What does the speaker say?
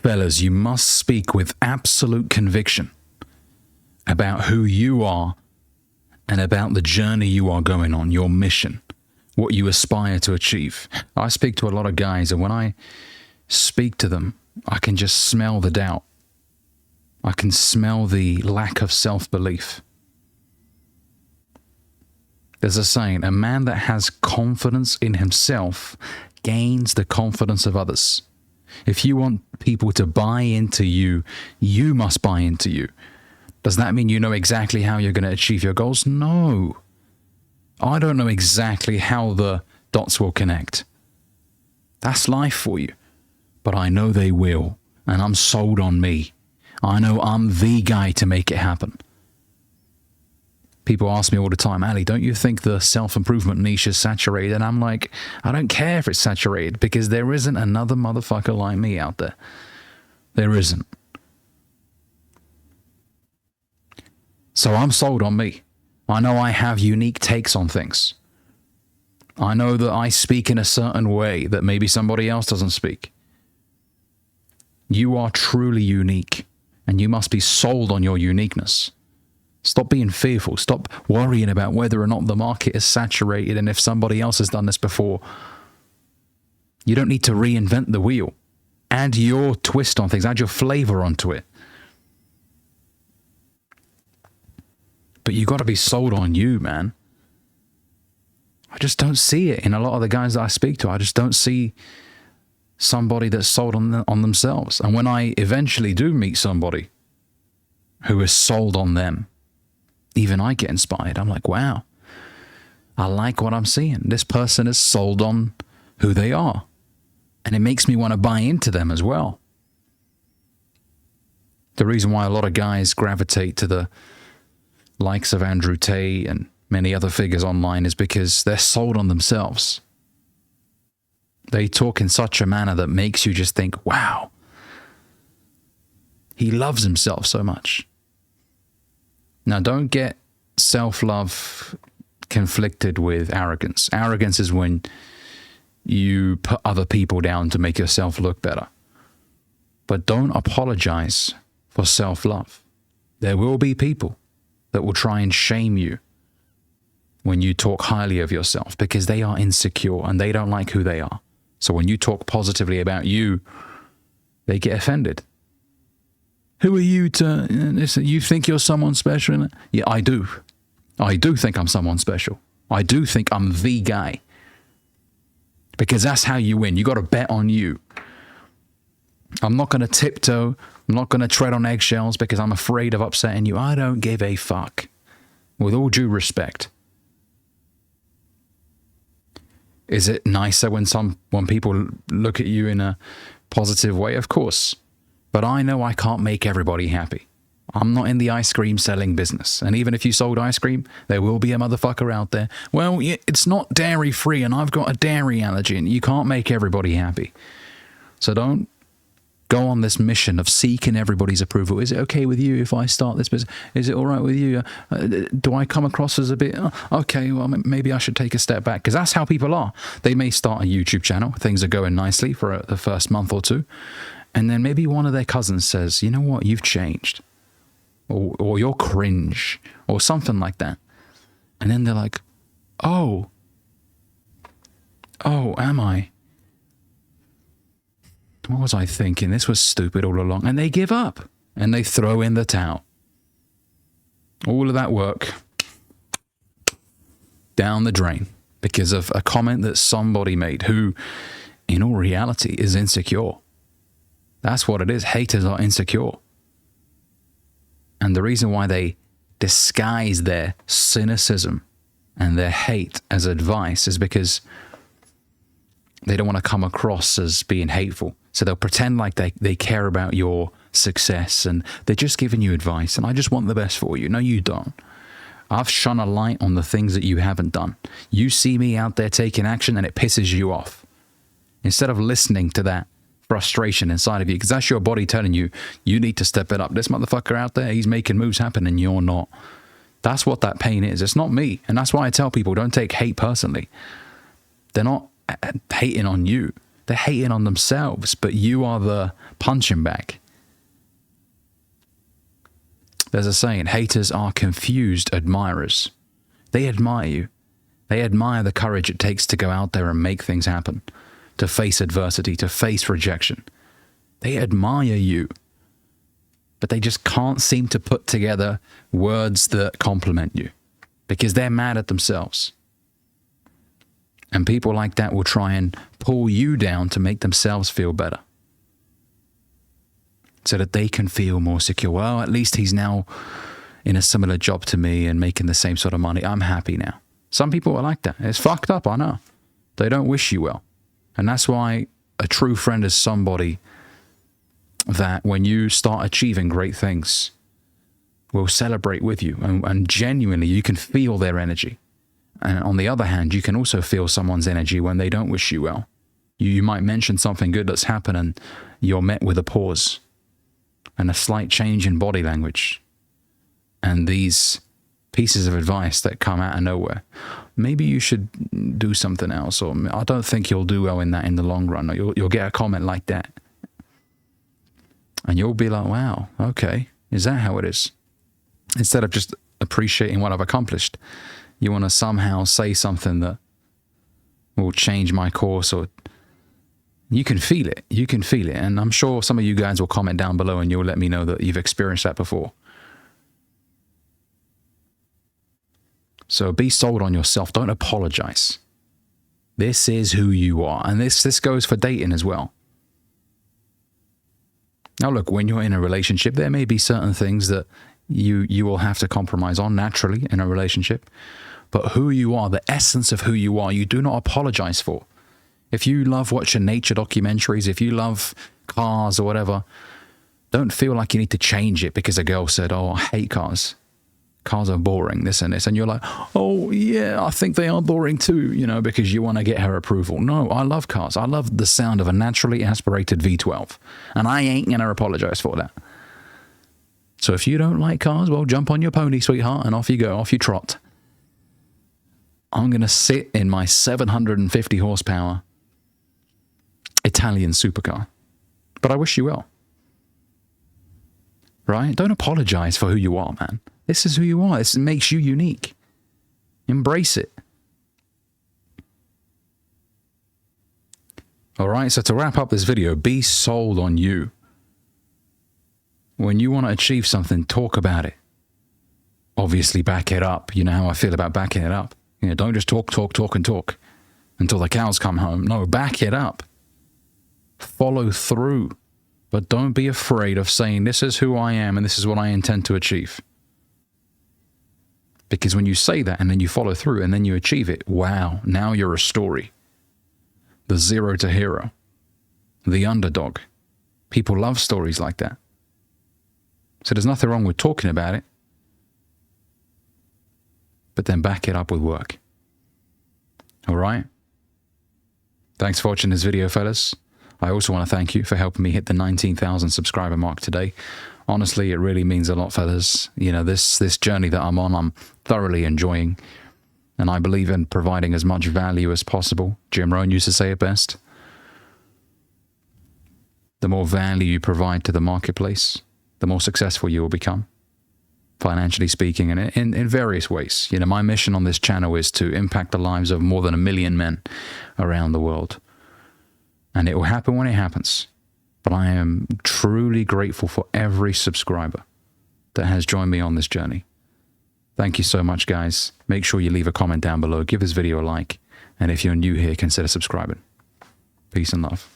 Fellas, you must speak with absolute conviction about who you are and about the journey you are going on, your mission, what you aspire to achieve. I speak to a lot of guys, and when I speak to them, I can just smell the doubt. I can smell the lack of self-belief. There's a saying, a man that has confidence in himself gains the confidence of others. If you want people to buy into you, you must buy into you. Does that mean you know exactly how you're going to achieve your goals? No. I don't know exactly how the dots will connect. That's life for you. But I know they will, and I'm sold on me. I know I'm the guy to make it happen. People ask me all the time, Ali, don't you think the self-improvement niche is saturated? And I'm like, I don't care if it's saturated, because there isn't another motherfucker like me out there. There isn't. So I'm sold on me. I know I have unique takes on things. I know that I speak in a certain way that maybe somebody else doesn't speak. You are truly unique, and you must be sold on your uniqueness. Stop being fearful. Stop worrying about whether or not the market is saturated and if somebody else has done this before. You don't need to reinvent the wheel. Add your twist on things. Add your flavor onto it. But you got to be sold on you, man. I just don't see it in a lot of the guys that I speak to. I just don't see somebody that's sold on themselves. And when I eventually do meet somebody who is sold on them, even I get inspired. I'm like, wow, I like what I'm seeing. This person is sold on who they are. And it makes me want to buy into them as well. The reason why a lot of guys gravitate to the likes of Andrew Tate and many other figures online is because they're sold on themselves. They talk in such a manner that makes you just think, wow, he loves himself so much. Now, don't get self-love conflicted with arrogance. Arrogance is when you put other people down to make yourself look better. But don't apologize for self-love. There will be people that will try and shame you when you talk highly of yourself because they are insecure and they don't like who they are. So when you talk positively about you, they get offended. Who are you to, you think you're someone special? Yeah, I do. I do think I'm someone special. I do think I'm the guy. Because that's how you win. You got to bet on you. I'm not going to tiptoe. I'm not going to tread on eggshells because I'm afraid of upsetting you. I don't give a fuck. With all due respect. Is it nicer when people look at you in a positive way? Of course. But I know I can't make everybody happy. I'm not in the ice cream selling business. And even if you sold ice cream, there will be a motherfucker out there. Well, it's not dairy free and I've got a dairy allergy, and you can't make everybody happy. So don't go on this mission of seeking everybody's approval. Is it okay with you if I start this business? Is it all right with you? Do I come across as a bit, okay, well, maybe I should take a step back? Because that's how people are. They may start a YouTube channel. Things are going nicely for the first month or two. And then maybe one of their cousins says, you know what, you've changed. Or you're cringe. Or something like that. And then they're like, oh, am I? What was I thinking? This was stupid all along. And they give up. And they throw in the towel. All of that work down the drain. Because of a comment that somebody made who, in all reality, is insecure. That's what it is. Haters are insecure. And the reason why they disguise their cynicism and their hate as advice is because they don't want to come across as being hateful. So they'll pretend like they care about your success and they're just giving you advice and I just want the best for you. No, you don't. I've shone a light on the things that you haven't done. You see me out there taking action and it pisses you off. Instead of listening to that frustration inside of you, because that's your body telling you, you need to step it up. This motherfucker out there, he's making moves happen and you're not. That's what that pain is. It's not me. And that's why I tell people, don't take hate personally. They're not hating on you. They're hating on themselves, but you are the punching bag. There's a saying, haters are confused admirers. They admire you. They admire the courage it takes to go out there and make things happen, to face adversity, to face rejection. They admire you, but they just can't seem to put together words that compliment you because they're mad at themselves. And people like that will try and pull you down to make themselves feel better, so that they can feel more secure. Well, at least he's now in a similar job to me and making the same sort of money. I'm happy now. Some people are like that. It's fucked up, I know. They don't wish you well. And that's why a true friend is somebody that when you start achieving great things, will celebrate with you. And genuinely, you can feel their energy. And on the other hand, you can also feel someone's energy when they don't wish you well. You might mention something good that's happened and you're met with a pause and a slight change in body language. And these pieces of advice that come out of nowhere. Maybe you should do something else, or I don't think you'll do well in that in the long run. Or you'll get a comment like that. And you'll be like, wow, okay, is that how it is? Instead of just appreciating what I've accomplished, you want to somehow say something that will change my course, or you can feel it. You can feel it. And I'm sure some of you guys will comment down below and you'll let me know that you've experienced that before. So be sold on yourself. Don't apologize. This is who you are. And this goes for dating as well. Now look, when you're in a relationship, there may be certain things that you will have to compromise on naturally in a relationship. But who you are, the essence of who you are, you do not apologize for. If you love watching nature documentaries, if you love cars or whatever, don't feel like you need to change it because a girl said, oh, I hate cars. Cars are boring, this and this. And you're like, oh, yeah, I think they are boring too, you know, because you want to get her approval. No, I love cars. I love the sound of a naturally aspirated V12. And I ain't going to apologize for that. So if you don't like cars, well, jump on your pony, sweetheart, and off you go, off you trot. I'm going to sit in my 750 horsepower Italian supercar. But I wish you well. Right? Don't apologize for who you are, man. This is who you are. This makes you unique. Embrace it. All right, so to wrap up this video, be sold on you. When you want to achieve something, talk about it. Obviously, back it up. You know how I feel about backing it up. You know, don't just talk until the cows come home. No, back it up. Follow through. But don't be afraid of saying, this is who I am and this is what I intend to achieve. Because when you say that and then you follow through and then you achieve it, wow, now you're a story. The zero to hero. The underdog. People love stories like that. So there's nothing wrong with talking about it. But then back it up with work. All right? Thanks for watching this video, fellas. I also want to thank you for helping me hit the 19,000 subscriber mark today. Honestly, it really means a lot, fellas. You know, this journey that I'm on, I'm thoroughly enjoying. And I believe in providing as much value as possible. Jim Rohn used to say it best. The more value you provide to the marketplace, the more successful you will become, financially speaking, and in various ways. You know, my mission on this channel is to impact the lives of more than 1 million men around the world. And it will happen when it happens. But I am truly grateful for every subscriber that has joined me on this journey. Thank you so much, guys. Make sure you leave a comment down below. Give this video a like. And if you're new here, consider subscribing. Peace and love.